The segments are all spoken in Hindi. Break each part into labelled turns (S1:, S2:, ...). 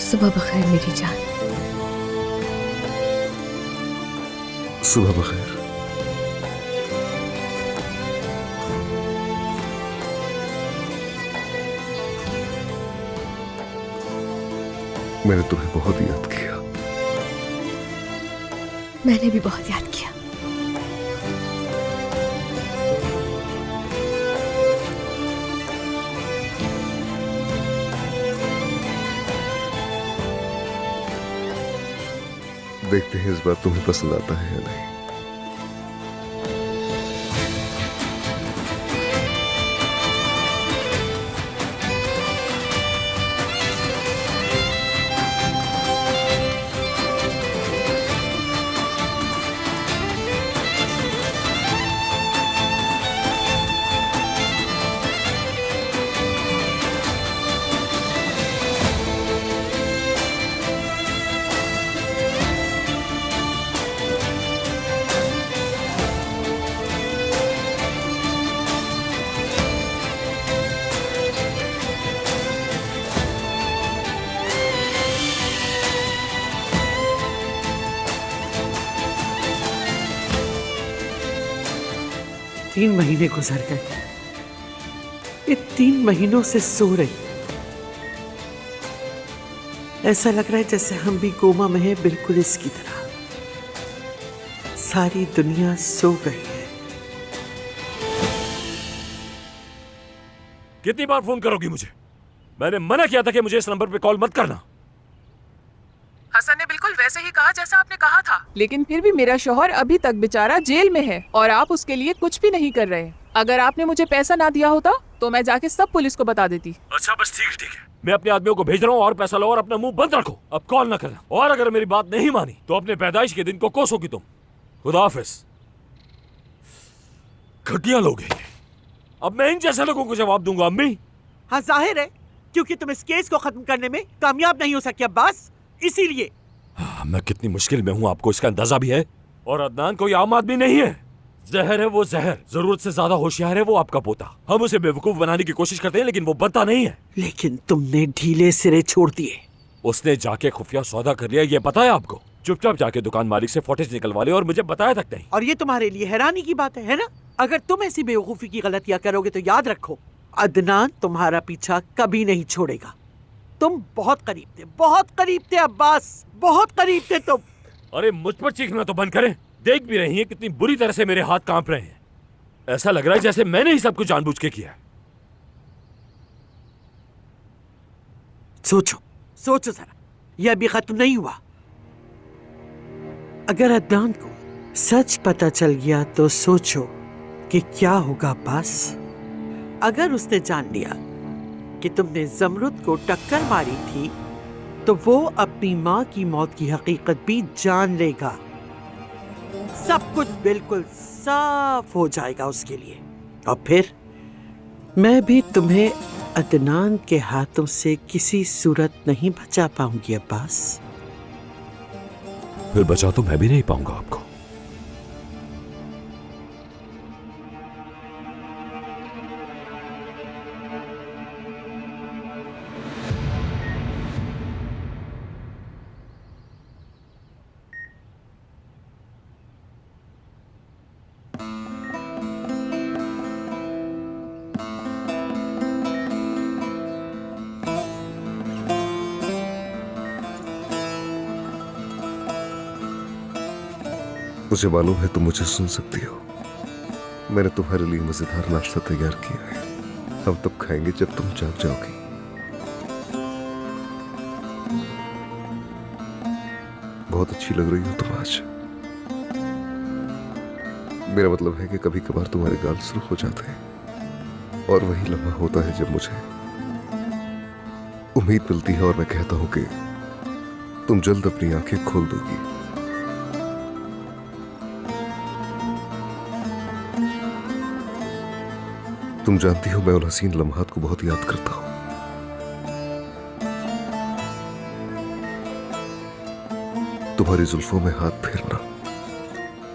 S1: सुबह बखैर मेरी जान।
S2: सुबह बखैर। मैंने तुम्हें बहुत याद किया।
S1: मैंने भी बहुत याद किया।
S2: देखते हैं इस बार तुम्हें पसंद आता है या नहीं।
S3: तीन महीने गुजर गए। ये 3 महीनों से सो रही। ऐसा लग रहा है जैसे हम भी कोमा में हैं, बिल्कुल इसकी तरह। सारी दुनिया सो गई है।
S4: कितनी बार फोन करोगी मुझे? मैंने मना किया था कि मुझे इस नंबर पे कॉल मत करना।
S5: हसन ने बिल्कुल वैसे ही कहा जैसा आपने कहा था, लेकिन फिर भी मेरा शौहर अभी तक बेचारा जेल में है और आप उसके लिए कुछ भी नहीं कर रहे। अगर आपने मुझे पैसा ना दिया होता तो मैं जाके सब पुलिस को बता देती।
S4: अच्छा बस ठीक है। मैं अपने आदमियों को भेज रहा हूँ और पैसा लो और अपना मुंह बंद रखो। अब कॉल ना करना और अगर मेरी बात नहीं मानी तो अपने पैदाइश के दिन को कोसोगी तुम। खुदा हाफिज। घटिया लोग हैं। अब मैं इन जैसे लोगों को जवाब दूंगा अम्मी।
S3: हाँ जाहिर है, क्योंकि तुम इस केस को खत्म करने में कामयाब नहीं हो सके अब्बास, इसीलिए।
S4: मैं कितनी मुश्किल में हूँ आपको इसका अंदाजा भी है। और अदनान कोई आम आदमी नहीं है। जहर है वो जहर। जरूरत से ज्यादा होशियार है वो आपका पोता। हम उसे बेवकूफ बनाने की कोशिश करते हैं लेकिन वो बनता नहीं है।
S3: लेकिन तुमने ढीले सिरे छोड़ दिए।
S4: उसने जाके खुफिया सौदा कर लिया, ये पता है आपको? चुपचाप जाके दुकान मालिक से फुटेज निकलवा लिया और मुझे बताया तक नहीं।
S3: और ये तुम्हारे लिए हैरानी की बात है ना? अगर तुम ऐसी बेवकूफी की गलतियां करोगे तो याद रखो, अदनान तुम्हारा पीछा कभी नहीं छोड़ेगा। तुम बहुत करीब थे अब्बास, बहुत करीब थे तुम।
S4: अरे मुझ पर चीखना तो बंद करें। देख भी रही हैं कितनी बुरी तरह से मेरे हाथ कांप रहे हैं। ऐसा लग रहा है जैसे मैंने ही सब कुछ जानबूझ के किया है।
S3: सोचो जरा, यह अभी खत्म नहीं हुआ। अगर अदनान को सच पता चल गया तो सोचो कि क्या होगा अब्बास। अगर उसने जान लिया कि तुमने जमरुद को टक्कर मारी थी तो वो अपनी माँ की मौत की हकीकत भी जान लेगा। सब कुछ बिल्कुल साफ हो जाएगा उसके लिए। और फिर मैं भी तुम्हें अदनान के हाथों से किसी सूरत नहीं बचा पाऊंगी अब्बास।
S4: फिर बचा तो मैं भी नहीं पाऊंगा आपको।
S2: मुझे मालूम है तुम मुझे सुन सकती हो। मैंने तुम्हारे लिए मजेदार नाश्ता तैयार किया है। हम तब खाएंगे जब तुम जाग जाओगी। बहुत अच्छी लग रही हो तुम आज। मेरा मतलब है कि कभी कभार तुम्हारे गाल सुर्ख हो जाते हैं और वही लम्हा होता है जब मुझे उम्मीद मिलती है और मैं कहता हूं कि तुम जल्द अपनी आंखें खोल दोगी। तुम जानती हो मैं उन हसीन लम्हात को बहुत याद करता हूं। तुम्हारी जुल्फों में हाथ फेरना,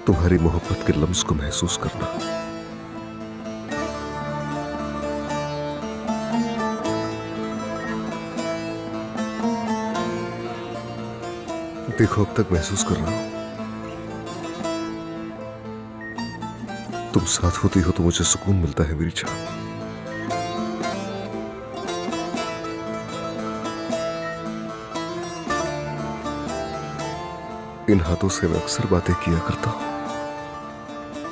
S2: तुम्हारी मोहब्बत के लम्स को महसूस करना। देखो, अब तक महसूस कर रहा हूं, तुम साथ होती हो तो मुझे सुकून मिलता है मेरी जान। इन हाथों से मैं अक्सर बातें किया करता हूं,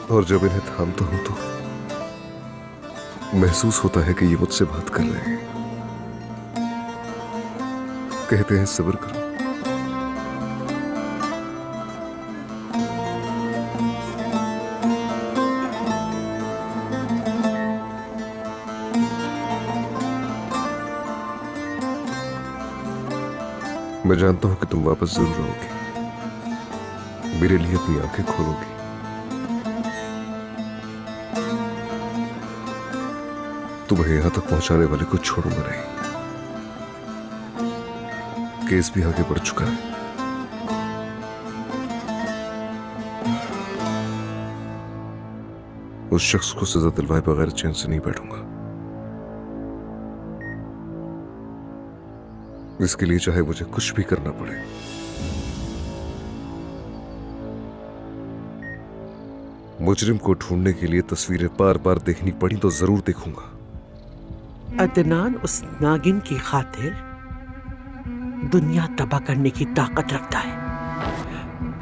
S2: और जब इन्हें थामता हूं तो महसूस होता है कि ये मुझसे बात कर रहे हैं। कहते हैं सब्र करो। मैं जानता हूं कि तुम वापस जरूर आओगी, मेरे लिए अपनी आंखें खोलोगी। तुम्हें यहां तक पहुंचाने वाले को छोड़ूंगा नहीं। केस भी आगे बढ़ चुका है। उस शख्स को सजा दिलवाए बगैर चैन से नहीं बैठूंगा। इसके लिए चाहे मुझे कुछ भी करना पड़े। मुजरिम को ढूंढने के लिए तस्वीरें बार बार देखनी पड़ी तो जरूर देखूंगा।
S3: अदनान उस नागिन की खातिर दुनिया तबाह करने की ताकत रखता है।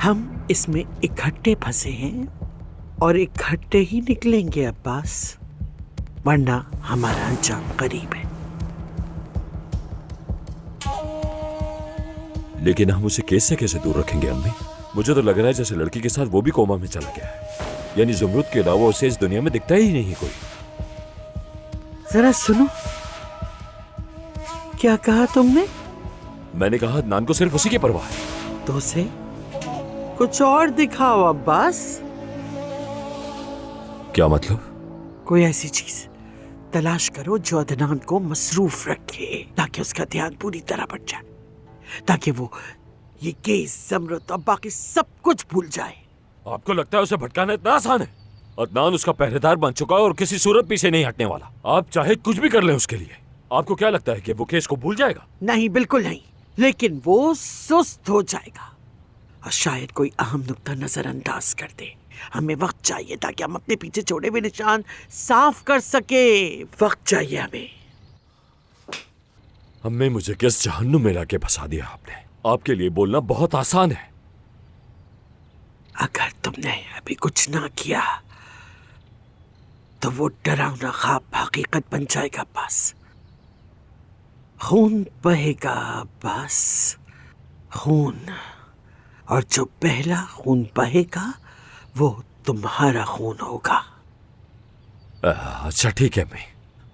S3: हम इसमें इकट्ठे फंसे हैं और इकट्ठे ही निकलेंगे अब्बास, वरना हमारा अंजाम करीब है।
S4: लेकिन हम उसे केस से कैसे दूर रखेंगे अम्मी? मुझे तो लग रहा है जैसे लड़की के साथ वो भी कोमा में चला गया है। यानी ज़मरूद के अलावा उसे इस दुनिया में दिखता ही नहीं कोई।
S3: जरा सुनो, क्या कहा तुमने?
S4: मैंने कहा अदनान को सिर्फ उसी की परवाह है।
S3: तो उसे कुछ और दिखाओ अब्बास।
S4: क्या मतलब?
S3: कोई ऐसी चीज तलाश करो जो अदनान को मसरूफ रखे, ताकि उसका ध्यान पूरी तरह बढ़ जाए, ताकि वो ये केस, ज़मरूद और बाकी सब कुछ भूल जाए।
S4: आपको लगता है उसे भटकाना इतना आसान है? अदनान उसका पहरेदार बन चुका है और किसी सूरत पीछे नहीं हटने वाला। आप चाहे कुछ भी कर लें उसके लिए। आपको क्या लगता है कि वो केस को भूल जाएगा?
S3: नहीं, बिल्कुल नहीं, लेकिन वो सुस्त हो जाएगा और शायद कोई अहम नुक्ता नजरअंदाज कर दे। हमें वक्त चाहिए ताकि हम अपने पीछे छोड़े हुए निशान साफ कर सके। वक्त चाहिए हमें।
S4: अम्मी, मुझे किस जहन्नुम में लाके फंसा दिया आपने। आपके लिए बोलना बहुत आसान है।
S3: अगर तुमने अभी कुछ ना किया तो वो डरावना ख्वाब हकीकत बन जाएगा अब्बास। खून बहेगा अब्बास, खून। और जो पहला खून बहेगा वो तुम्हारा खून होगा।
S4: अच्छा ठीक है अम्मी,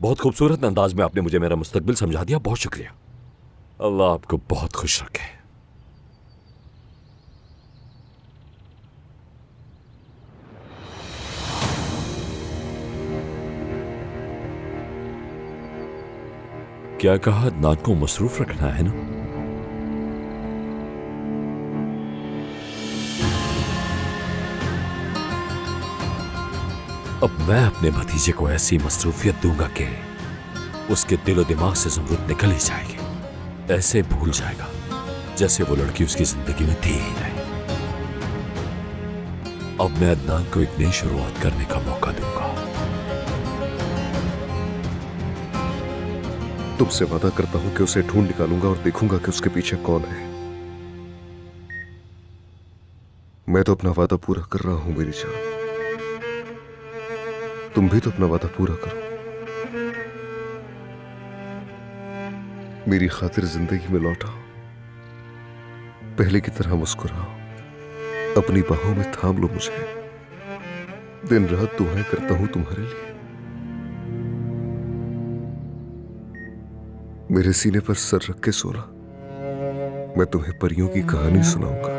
S4: बहुत खूबसूरत अंदाज में आपने मुझे मेरा मुस्तकबिल समझा दिया। बहुत शुक्रिया। अल्लाह आपको बहुत खुश रखे। क्या कहा? अदनान को मसरूफ रखना है ना? अब मैं अपने भतीजे को ऐसी मसरूफियत दूंगा कि उसके दिलो दिमाग से ज़मरूद निकल ही जाएगी। ऐसे भूल जाएगा जैसे वो लड़की उसकी जिंदगी में थी ही नहीं। अब मैं अदनान को एक नई शुरुआत करने का मौका दूंगा।
S2: तुमसे वादा करता हूं कि उसे ढूंढ निकालूंगा और देखूंगा कि उसके पीछे कौन है। मैं तो अपना वादा पूरा कर रहा हूं मेरी जान। तुम भी तो अपना वादा पूरा करो। मेरी खातिर जिंदगी में लौटाओ, पहले की तरह मुस्कुराओ, अपनी बाहों में थाम लो मुझे। दिन रात दुआएं करता हूं तुम्हारे लिए। मेरे सीने पर सर रख के सोना, मैं तुम्हें परियों की कहानी सुनाऊंगा।